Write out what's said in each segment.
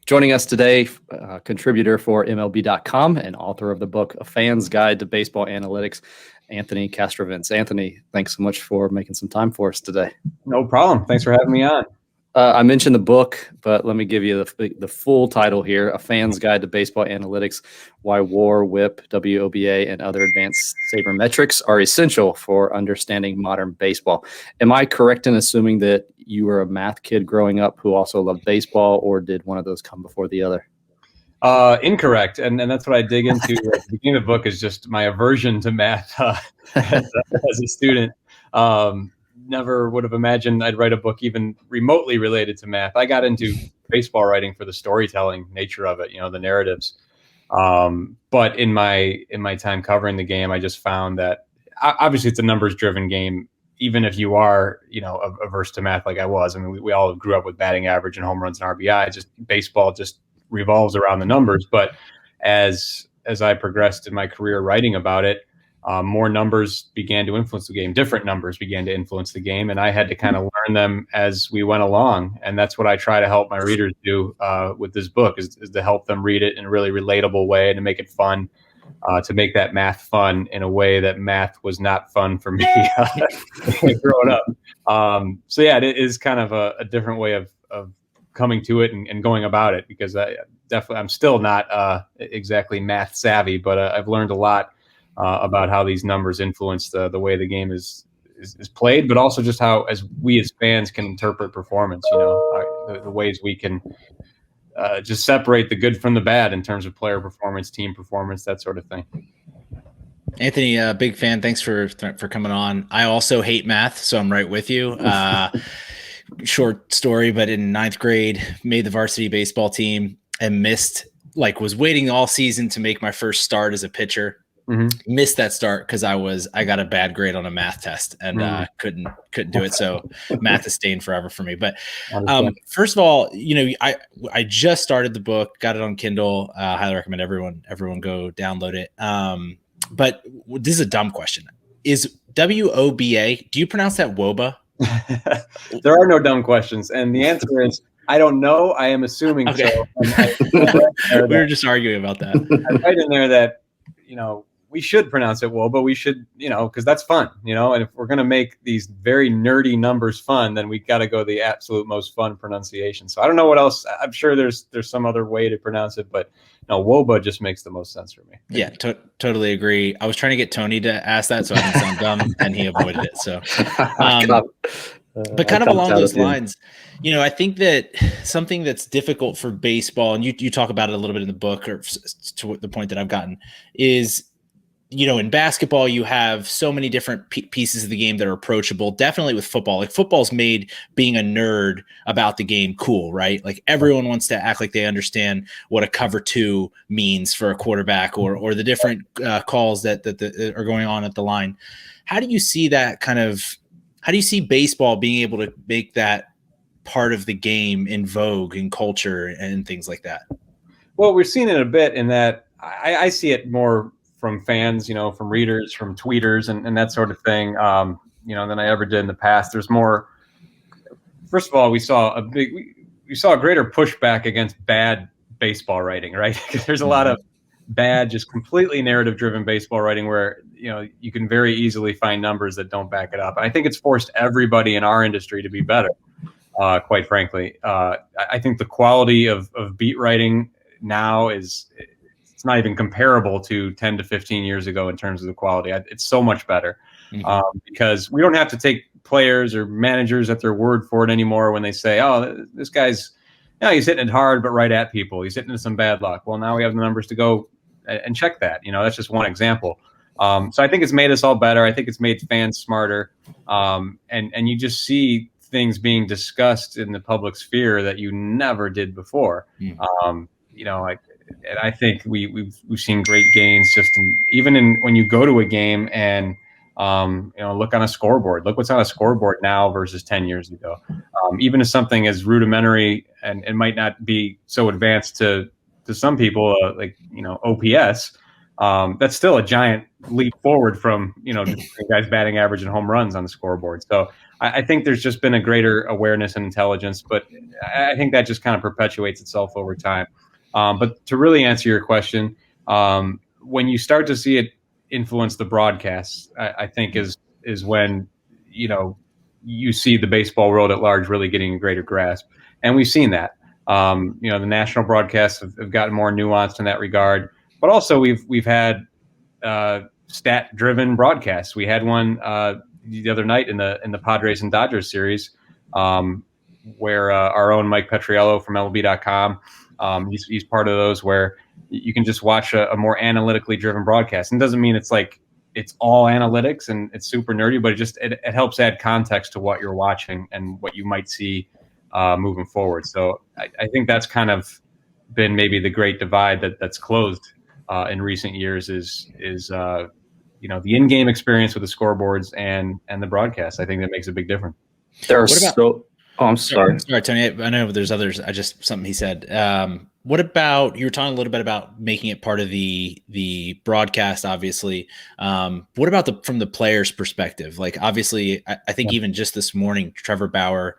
Joining us today, contributor for MLB.com and author of the book A Fan's Guide to Baseball Analytics, Anthony Castrovince. Anthony, thanks so much for making some time for us today. No problem. Thanks for having me on. I mentioned the book, but let me give you the full title here: A Fan's Guide to Baseball Analytics, Why WAR, WHIP, WOBA, and other advanced sabermetrics are essential for understanding modern baseball. Am I correct in assuming that you were a math kid growing up who also loved baseball, or did one of those come before the other? Incorrect. And that's what I dig into. At the beginning of the book is just my aversion to math as a student. Never would have imagined I'd write a book even remotely related to math. I got into baseball writing for the storytelling nature of it, the narratives. But in my time covering the game, I just found that obviously it's a numbers driven game. Even if you are, averse to math like I was. I mean, we all grew up with batting average and home runs and RBI. Just baseball just revolves around the numbers. But as I progressed in my career writing about it, more numbers began to influence the game. Different numbers began to influence the game, and I had to kind of learn them as we went along. And that's what I try to help my readers do with this book is to help them read it in a really relatable way and to make it fun, to make that math fun in a way that math was not fun for me growing up. So yeah, it is kind of a different way of coming to it and going about it, because I'm still not exactly math savvy, but I've learned a lot about how these numbers influence the way the game is played, but also just how, as we as fans can interpret performance, the ways we can just separate the good from the bad in terms of player performance, team performance, that sort of thing. Anthony, big fan. Thanks for coming on. I also hate math, so I'm right with you. Short story, but in ninth grade, made the varsity baseball team and was waiting all season to make my first start as a pitcher. Mm-hmm. Missed that start because I got a bad grade on a math test and couldn't do it. So math is staying forever for me. But first of all, I just started the book, got it on Kindle. Highly recommend everyone go download it. But this is a dumb question: is WOBA? Do you pronounce that WOBA? There are no dumb questions, and the answer is I don't know. I am assuming okay. So. We were just arguing about that. I write in there that we should pronounce it WOBA. We should, because that's fun, and if we're going to make these very nerdy numbers fun, then we got to go the absolute most fun pronunciation. So I don't know what else. I'm sure there's some other way to pronounce it, but WOBA just makes the most sense for me. Yeah, totally agree. I was trying to get Tony to ask that so I didn't sound dumb, and he avoided it. So, but kind of along those lines, I think that something that's difficult for baseball, and you talk about it a little bit in the book, or to the point that I've gotten, is in basketball, you have so many different pieces of the game that are approachable. Definitely with football, like football's made being a nerd about the game cool, right? Like everyone wants to act like they understand what a cover two means for a quarterback, or the different calls that are going on at the line. How do you see that how do you see baseball being able to make that part of the game in vogue in culture and things like that? Well, we're seeing it a bit in that I see it more from fans, from readers, from tweeters and that sort of thing, than I ever did in the past. There's more. First of all, we saw a greater pushback against bad baseball writing, right? Because there's a lot of bad, just completely narrative driven baseball writing where, you can very easily find numbers that don't back it up. And I think it's forced everybody in our industry to be better, quite frankly. I think the quality of beat writing now it's not even comparable to 10 to 15 years ago in terms of the quality. It's so much better because we don't have to take players or managers at their word for it anymore when they say, oh, this guy's, he's hitting it hard, but right at people. He's hitting into some bad luck. Well, now we have the numbers to go and check that. That's just one example. So I think it's made us all better. I think it's made fans smarter. And you just see things being discussed in the public sphere that you never did before. And I think we've seen great gains just when you go to a game and look on a scoreboard. Look what's on a scoreboard now versus 10 years ago. Even if something as rudimentary and it might not be so advanced to some people, like OPS, That's still a giant leap forward from, guys batting average and home runs on the scoreboard. So I think there's just been a greater awareness and intelligence, but I think that just kind of perpetuates itself over time. But to really answer your question, when you start to see it influence the broadcasts, I think is when, you see the baseball world at large really getting a greater grasp. And we've seen that. The national broadcasts have gotten more nuanced in that regard. But also we've had stat-driven broadcasts. We had one the other night in the Padres and Dodgers series, where our own Mike Petriello from MLB.com, he's part of those where you can just watch a more analytically driven broadcast. And it doesn't mean it's like it's all analytics and it's super nerdy, but it helps add context to what you're watching and what you might see moving forward. So I think that's kind of been maybe the great divide that's closed in recent years is the in-game experience with the scoreboards and the broadcast. I think that makes a big difference. I'm sorry. Sorry, Tony. I know there's others. Something he said. What about, you were talking a little bit about making it part of the broadcast, obviously. What about from the player's perspective? Like, obviously, I think even just this morning, Trevor Bauer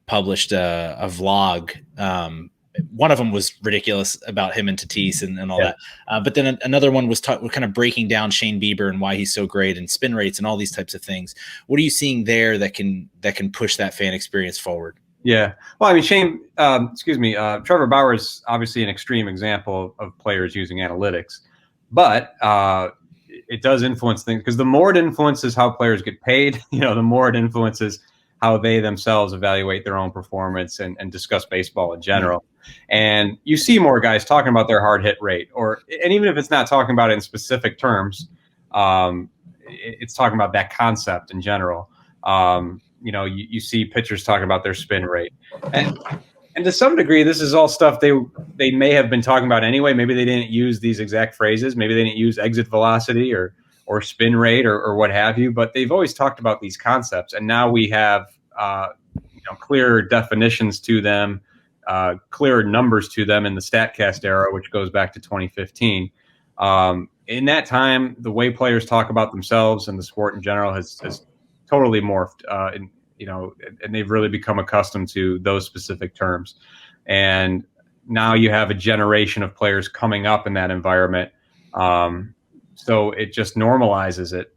published a vlog. One of them was ridiculous about him and Tatis and all that. But then another one was kind of breaking down Shane Bieber and why he's so great and spin rates and all these types of things. What are you seeing there that can push that fan experience forward? Yeah. Well, I mean, Trevor Bauer is obviously an extreme example of players using analytics, but it does influence things, because the more it influences how players get paid, the more it influences how they themselves evaluate their own performance and discuss baseball in general. And you see more guys talking about their hard hit rate, and even if it's not talking about it in specific terms, it's talking about that concept in general. You see pitchers talking about their spin rate, and to some degree, this is all stuff they may have been talking about anyway. Maybe they didn't use these exact phrases. Maybe they didn't use exit velocity or spin rate or what have you, but they've always talked about these concepts. And now we have clearer definitions to them, clearer numbers to them in the StatCast era, which goes back to 2015. In that time, the way players talk about themselves and the sport in general has totally morphed, and they've really become accustomed to those specific terms. And now you have a generation of players coming up in that environment. So it just normalizes it,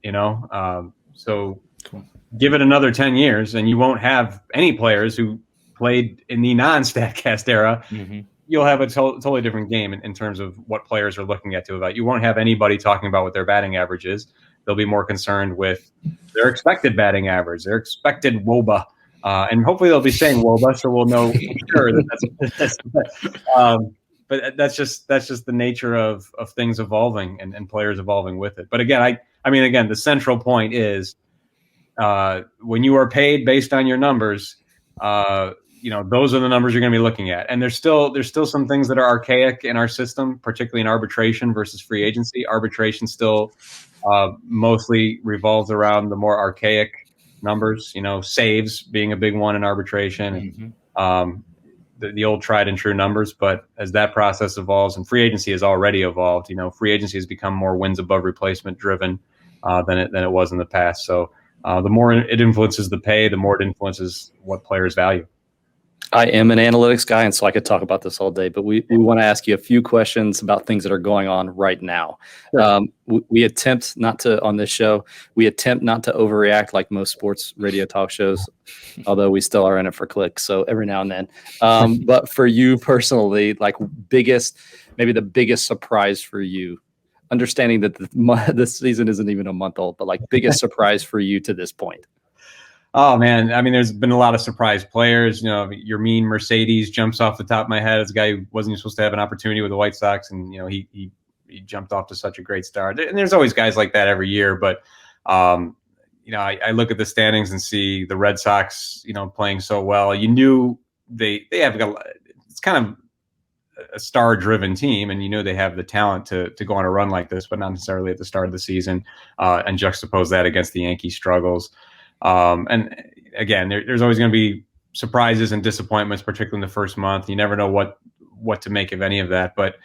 so cool. Give it another 10 years and you won't have any players who played in the non-StatCast era. Mm-hmm. You'll have a totally different game in terms of what players are looking at to evaluate. You won't have anybody talking about what their batting average is. They'll be more concerned with their expected batting average, their expected WOBA. And hopefully they'll be saying WOBA, so we'll know for sure that's but that's just the nature of things evolving and players evolving with it. But again, again, the central point is when you are paid based on your numbers, those are the numbers you're going to be looking at. And there's still some things that are archaic in our system, particularly in arbitration versus free agency. Arbitration still mostly revolves around the more archaic numbers, saves being a big one in arbitration. Mm-hmm. The old tried and true numbers, but as that process evolves, and free agency has already evolved, free agency has become more wins above replacement driven than it was in the past. So the more it influences the pay, the more it influences what players value. I am an analytics guy, and so I could talk about this all day, but we want to ask you a few questions about things that are going on right now. Sure. We attempt not to overreact like most sports radio talk shows, although we still are in it for clicks. So every now and then. But for you personally, like maybe the biggest surprise for you, understanding that this season isn't even a month old, but like biggest surprise for you to this point. Oh man, there's been a lot of surprise players. Your mean Mercedes jumps off the top of my head as a guy who wasn't supposed to have an opportunity with the White Sox, and he jumped off to such a great start. And there's always guys like that every year, but I look at the standings and see the Red Sox, playing so well. You knew they have it's kind of a star-driven team, and they have the talent to go on a run like this, but not necessarily at the start of the season. And juxtapose that against the Yankees' struggles. And again, there's always going to be surprises and disappointments, particularly in the first month. You never know what to make of any of that. But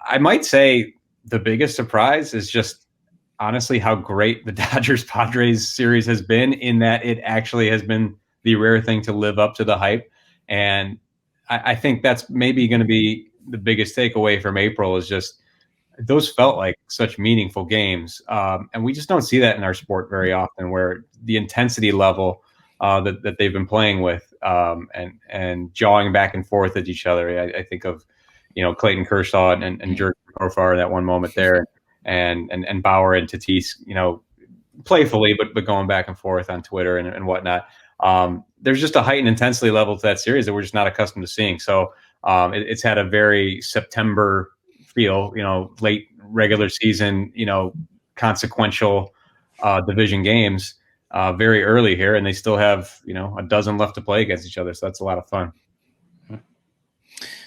I might say the biggest surprise is just honestly how great the Dodgers-Padres series has been, in that it actually has been the rare thing to live up to the hype. And I think that's maybe going to be the biggest takeaway from April, is just those felt like such meaningful games. And we just don't see that in our sport very often, where the intensity level that they've been playing with, and jawing back and forth at each other. I think of, Clayton Kershaw and Jerry Profar that one moment there, and Bauer and Tatis, playfully, but going back and forth on Twitter and whatnot. There's just a heightened intensity level to that series that we're just not accustomed to seeing. So it's had a very September feel, late regular season, consequential division games very early here, and they still have, a dozen left to play against each other. So that's a lot of fun.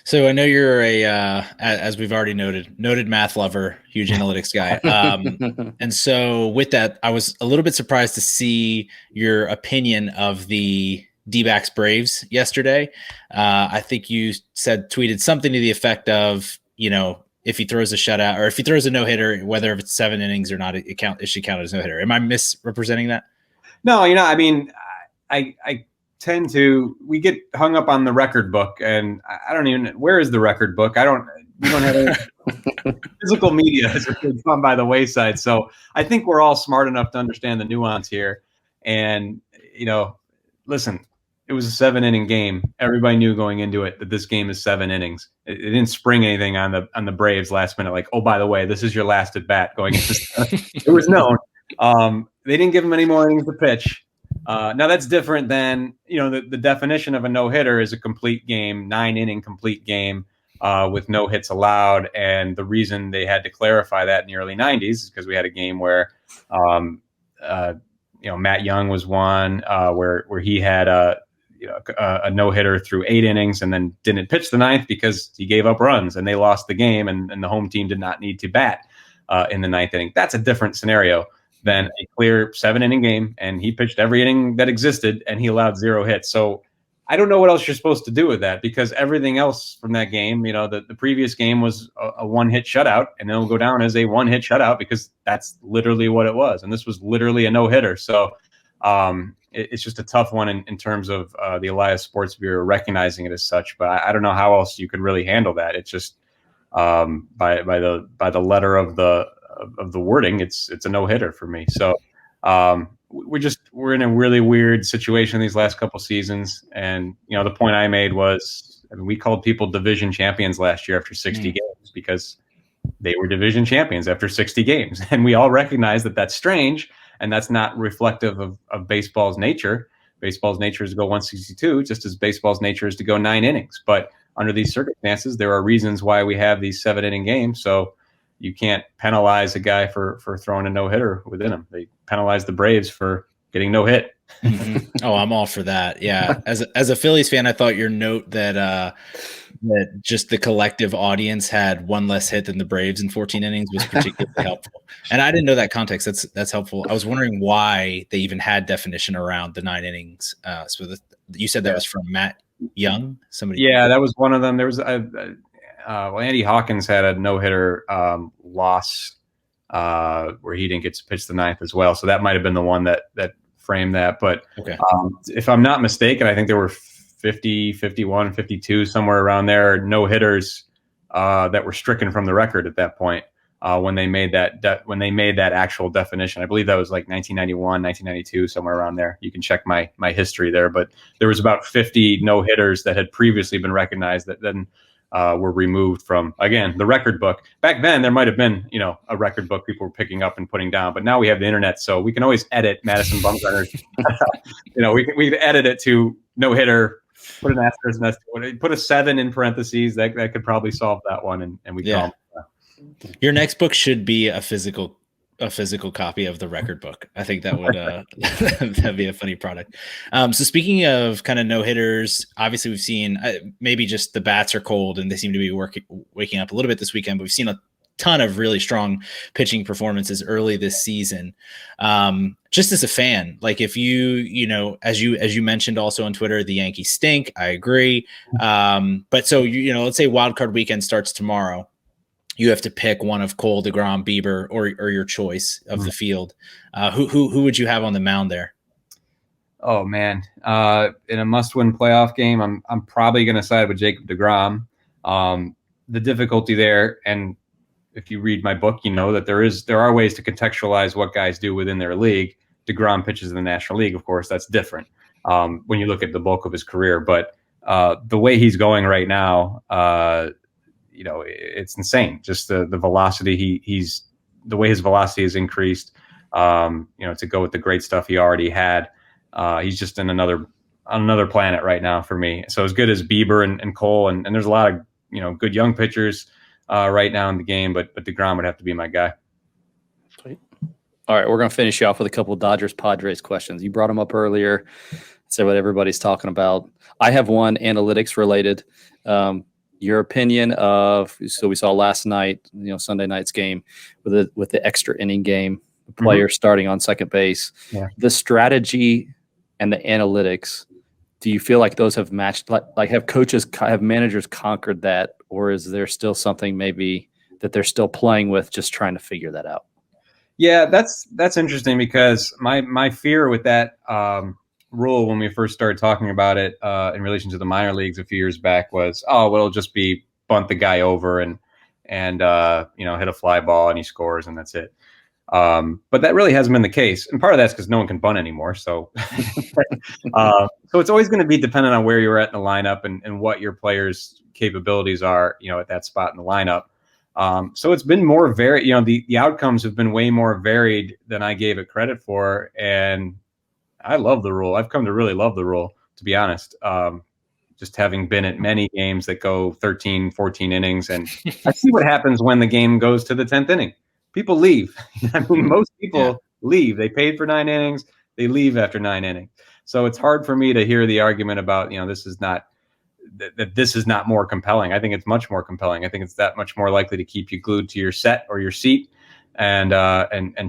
So I know you're as we've already noted math lover, huge analytics guy. And so with that, I was a little bit surprised to see your opinion of the D-backs Braves yesterday. I think you tweeted something to the effect of, if he throws a shutout or if he throws a no-hitter, whether if it's 7 innings or not, it should count as no-hitter. Am I misrepresenting that? No, I tend to, we get hung up on the record book, and I don't even, where is the record book? We don't have any physical media has gone by the wayside. So I think we're all smart enough to understand the nuance here. And, listen, it was a 7-inning game. Everybody knew going into it that this game is 7 innings. It didn't spring anything on the Braves last minute. Like, oh, by the way, this is your last at bat going into it was known. They didn't give him any more innings to pitch. Now that's different than, the definition of a no-hitter is a complete game, 9-inning complete game with no hits allowed. And the reason they had to clarify that in the early 90s is because we had a game where, Matt Young was one where he had a no-hitter through 8 innings and then didn't pitch the 9th because he gave up runs and they lost the game, and the home team did not need to bat in the 9th inning. That's a different scenario than a clear 7-inning game, and he pitched every inning that existed and he allowed 0 hits. So I don't know what else you're supposed to do with that, because everything else from that game, the previous game was a 1-hit shutout, and it'll go down as a 1-hit shutout because that's literally what it was. And this was literally a no-hitter. So it's just a tough one in terms of the Elias Sports Bureau recognizing it as such. But I don't know how else you could really handle that. It's just by the letter of the wording, it's a no-hitter for me. So we're in a really weird situation these last couple seasons. And the point I made was, we called people division champions last year after 60 games because they were division champions after 60 games, and we all recognize that that's strange. And that's not reflective of baseball's nature. Baseball's nature is to go 162, just as baseball's nature is to go 9 innings. But under these circumstances, there are reasons why we have these 7-inning games. So you can't penalize a guy for throwing a no-hitter within him. They penalize the Braves for getting no hit. Mm-hmm. Oh, I'm all for that. Yeah. As a Phillies fan, I thought your note that just the collective audience had 1 less hit than the Braves in 14 innings was particularly helpful. And I didn't know that context. That's helpful. I was wondering why they even had definition around the 9 innings. You said that was from Matt Young? Somebody? Yeah, that was one of them. There was Andy Hawkins had a no-hitter loss where he didn't get to pitch the 9th as well. So that might have been the one that framed that. But okay. If I'm not mistaken, I think there were 50, 51, 52, somewhere around there, no-hitters that were stricken from the record at that point when they made that actual definition. I believe that was like 1991, 1992, somewhere around there. You can check my history there. But there was about 50 no-hitters that had previously been recognized that then were removed from, again, the record book. Back then, there might have been, a record book people were picking up and putting down, but now we have the internet, so we can always edit Madison Bumgarner. We can edit it to no hitter, put an asterisk, put a 7 in parentheses. That could probably solve that one, and we can. Your next book should be a physical copy of the record book. I think that would that'd be a funny product. So speaking of kind of no hitters, obviously we've seen maybe just the bats are cold and they seem to be waking up a little bit this weekend, but we've seen a ton of really strong pitching performances early this season. Just as a fan, like if you as you mentioned also on Twitter, the Yankees stink. I agree. But so let's say wild card weekend starts tomorrow. you have to pick one of Cole, DeGrom, Bieber, or your choice of the field. Who would you have on the mound there? Oh man, in a must-win playoff game, I'm probably going to side with Jacob DeGrom. The difficulty there, and if you read my book, you know that there are ways to contextualize what guys do within their league. DeGrom pitches in the National League, of course, that's different when you look at the bulk of his career. But the way he's going right now, it's insane. Just the velocity he's the way his velocity has increased. To go with the great stuff he already had. He's just on another planet right now for me. So as good as Bieber and Cole, and there's a lot of good young pitchers right now in the game, but DeGrom would have to be my guy. Sweet. All right, we're going to finish you off with a couple of Dodgers-Padres questions. You brought them up earlier. Say what everybody's talking about. I have one analytics related. Your opinion of, so we saw last night, Sunday night's game with the extra inning game, the player starting on second base. Yeah. The strategy and the analytics, do you feel like those have matched? Like have managers conquered that, or is there still something maybe that they're still playing with, just trying to figure that out? Yeah, that's interesting, because my fear with that rule when we first started talking about it in relation to the minor leagues a few years back was, it'll just be bunt the guy over and hit a fly ball and he scores and that's it. But that really hasn't been the case. And part of that's because no one can bunt anymore. So so it's always going to be dependent on where you're at in the lineup and what your players' capabilities are, at that spot in the lineup. So it's been more varied. The outcomes have been way more varied than I gave it credit for. And I love the rule. I've come to really love the rule, to be honest. Just having been at many games that go 13, 14 innings. And I see what happens when the game goes to the 10th inning. People leave. I mean, most people leave. They paid for 9 innings. They leave after 9 innings. So it's hard for me to hear the argument about, this is not more compelling. I think it's much more compelling. I think it's that much more likely to keep you glued to your set or your seat and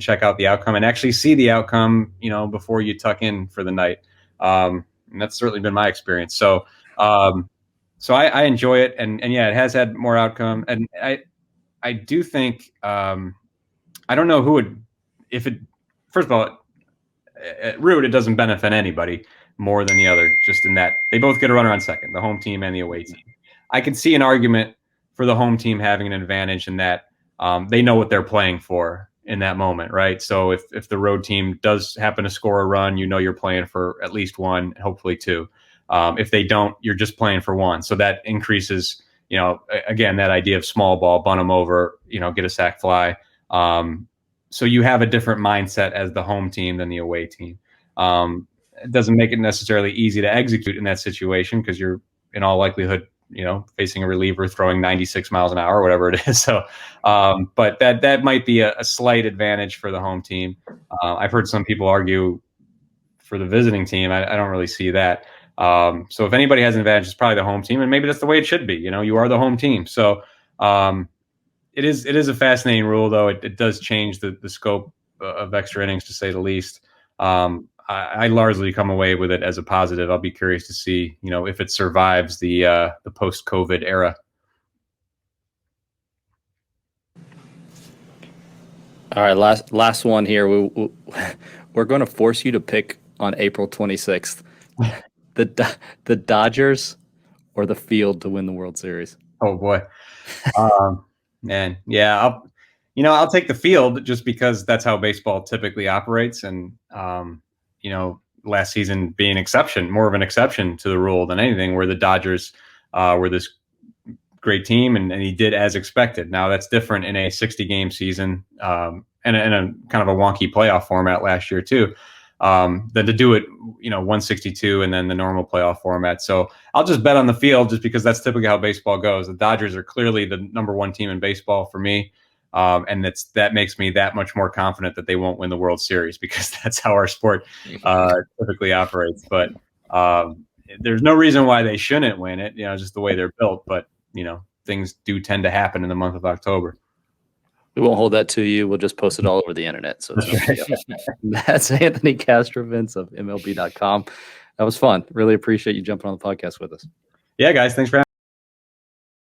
check out the outcome and actually see the outcome, before you tuck in for the night. And that's certainly been my experience. So I enjoy it. And yeah, it has had more outcome. And I do think, I don't know who would, first of all, at root, it doesn't benefit anybody more than the other, just in that they both get a runner on second, the home team and the away team. I can see an argument for the home team having an advantage in that they know what they're playing for in that moment, right? So if the road team does happen to score a run, you're playing for at least one, hopefully two. If they don't, you're just playing for one. So that increases, again, that idea of small ball, bunt them over, get a sac fly. So you have a different mindset as the home team than the away team. It doesn't make it necessarily easy to execute in that situation because you're in all likelihood, facing a reliever throwing 96 miles an hour or whatever it is. So, but that might be a slight advantage for the home team. I've heard some people argue for the visiting team. I don't really see that. So if anybody has an advantage, it's probably the home team, and maybe that's the way it should be. You are the home team. So, it is a fascinating rule, though. It does change the scope of extra innings, to say the least. I largely come away with it as a positive. I'll be curious to see, if it survives the post-COVID era. All right, last one here. We're going to force you to pick on April 26th, the Dodgers or the field to win the World Series. Oh boy. Man, yeah, I'll take the field just because that's how baseball typically operates. And, last season being more of an exception to the rule than anything, where the Dodgers were this great team and he did as expected. Now that's different in a 60-game season and in a kind of a wonky playoff format last year too, than to do it, 162 and then the normal playoff format. So I'll just bet on the field just because that's typically how baseball goes. The Dodgers are clearly the number one team in baseball for me. And that makes me that much more confident that they won't win the World Series because that's how our sport typically operates. But there's no reason why they shouldn't win it, just the way they're built. But, things do tend to happen in the month of October. We won't hold that to you. We'll just post it all over the internet. So that's Anthony Castrovince of MLB.com. That was fun. Really appreciate you jumping on the podcast with us. Yeah, guys. Thanks for having me.